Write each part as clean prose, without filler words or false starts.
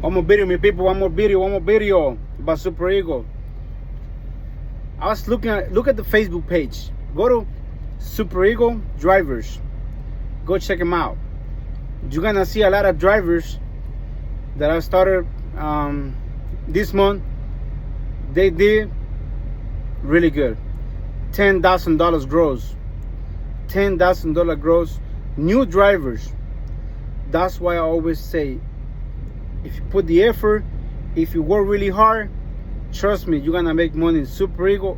One more video, my people. One more video about Super Ego. I was look at the Facebook page. Go to Super Ego Drivers. Go check them out. You're gonna see a lot of drivers that I started this month. They did really good. $10,000 gross. $10,000 gross. New drivers. That's why I always say, if you put the effort, if you work really hard, trust me, you're gonna make money. Super Ego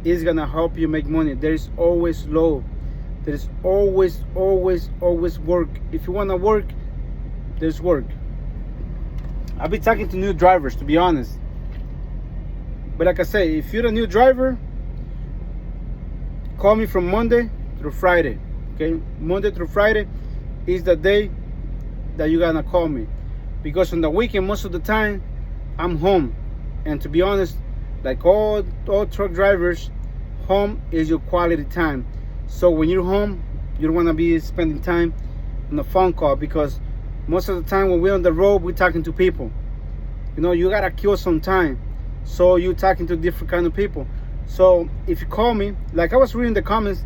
is gonna help you make money. There is always low. There is always work. If you wanna work, there's work. I'll be talking to new drivers, to be honest. But like I say, if you're a new driver, call me from Monday through Friday. Okay, Monday through Friday is the day that you're gonna call me, because on the weekend most of the time I'm home. And to be honest, like all truck drivers, home is your quality time. So when you're home, you don't want to be spending time on a phone call, because most of the time when we're on the road, we're talking to people. You know, you gotta kill some time, so you're talking to different kind of people. So if you call me, like I was reading the comments,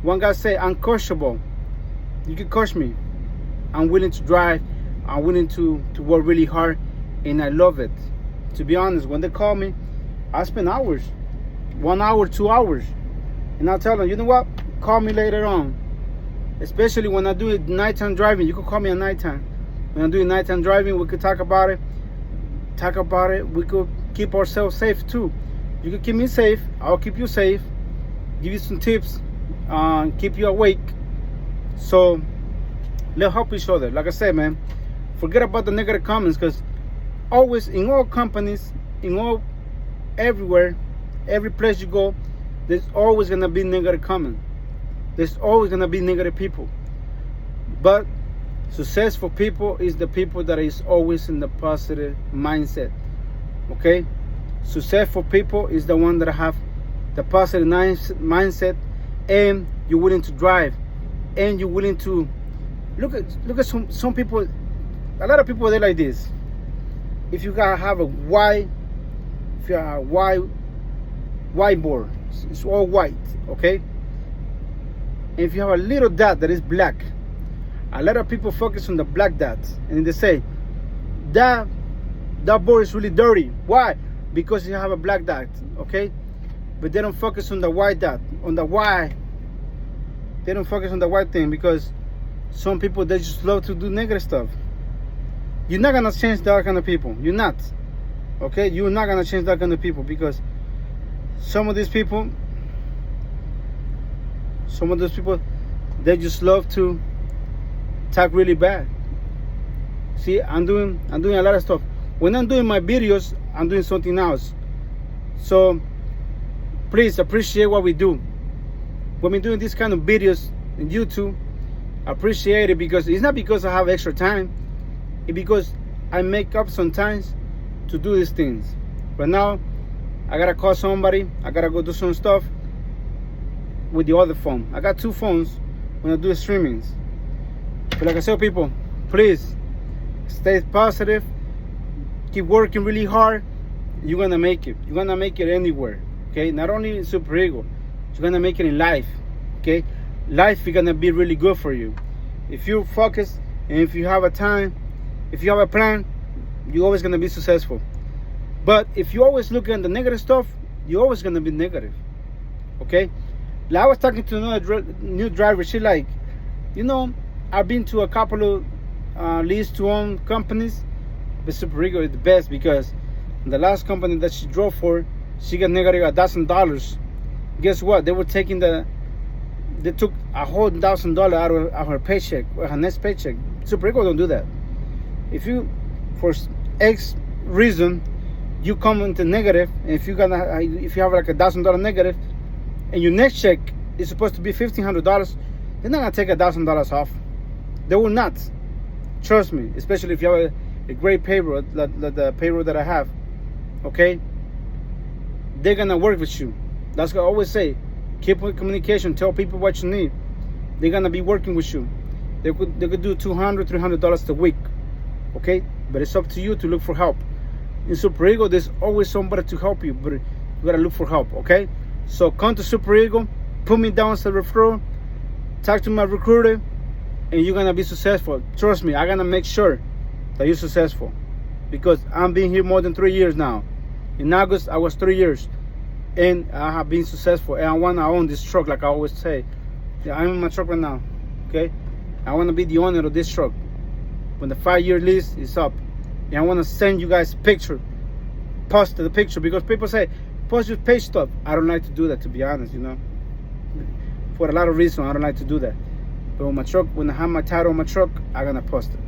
one guy said, I'm coachable. You can coach me. I'm willing to drive. I'm willing to work really hard, and I love it. To be honest, when they call me, I spend hours, 1 hour, 2 hours, and I'll tell them, you know what, call me later on. Especially when I do nighttime driving, you can call me at nighttime. When I'm doing nighttime driving, we could talk about it. We could keep ourselves safe too. You can keep me safe, I'll keep you safe, give you some tips, keep you awake. So let's help each other. Like I said, man, forget about the negative comments, because always in all companies, everywhere, every place you go, there's always gonna be negative comment. There's always gonna be negative people. But successful people is the people that is always in the positive mindset. Okay? Successful people is the one that have the positive mindset, and you're willing to drive, and you're willing to look at some people. A lot of people, they're like this. If you gotta have a white, if you have a whiteboard, it's all white, okay? And if you have a little dot that is black, a lot of people focus on the black dot, and they say that board is really dirty. Why? Because you have a black dot, okay? But they don't focus on the white dot, on the why. They don't focus on the white thing, because some people, they just love to do negative stuff. You're not gonna change that kind of people. You're not. Okay? You're not gonna change that kind of people, because some of those people, they just love to talk really bad. See, I'm doing a lot of stuff. When I'm doing my videos, I'm doing something else. So please appreciate what we do. When we're doing these kind of videos in YouTube, appreciate it, because it's not because I have extra time. It's because I make up sometimes to do these things. But now I gotta call somebody, I gotta go do some stuff with the other phone. I got two phones when I do streamings. But like I said, people, please stay positive, keep working really hard. You're gonna make it. You're gonna make it anywhere. Okay, not only in Super Ego, you're gonna make it in life. Okay, life is gonna be really good for you if you focus, and if you have a time, if you have a plan, you're always gonna be successful. But if you always look at the negative stuff, you're always gonna be negative. Okay, like I was talking to another new driver. She like, you know, I've been to a couple of lease to own companies, but Super Ego is the best, because the last company that she drove for, she got negative $1,000. Guess what? They took a whole $1,000 out of her paycheck, her next paycheck. Super Ego don't do that. If you, for X reason, you come into negative, and if you have like $1,000 negative, and your next check is supposed to be $1,500, they're not gonna take $1,000 off. They will not. Trust me. Especially if you have a great payroll, the payroll that I have. Okay, they're gonna work with you. That's what I always say. Keep with communication. Tell people what you need. They're gonna be working with you. They could do $200, $300 a week. okay? But it's up to you to look for help. In Super Ego, there's always somebody to help you, but you gotta look for help, okay? So come to Super Ego, put me down as a referral, talk to my recruiter, and you're gonna be successful. Trust me, I'm gonna make sure that you're successful, because I'm been here more than 3 years now. In August, I was 3 years, and I have been successful, and I wanna own this truck, like I always say. Yeah, I'm in my truck right now, okay? I wanna be the owner of this truck when the 5-year lease is up. And I wanna send you guys a picture, post the picture, because people say, post your page stuff. I don't like to do that, to be honest, you know. For a lot of reasons, I don't like to do that. But when my truck, when I have my title on my truck, I'm gonna post it.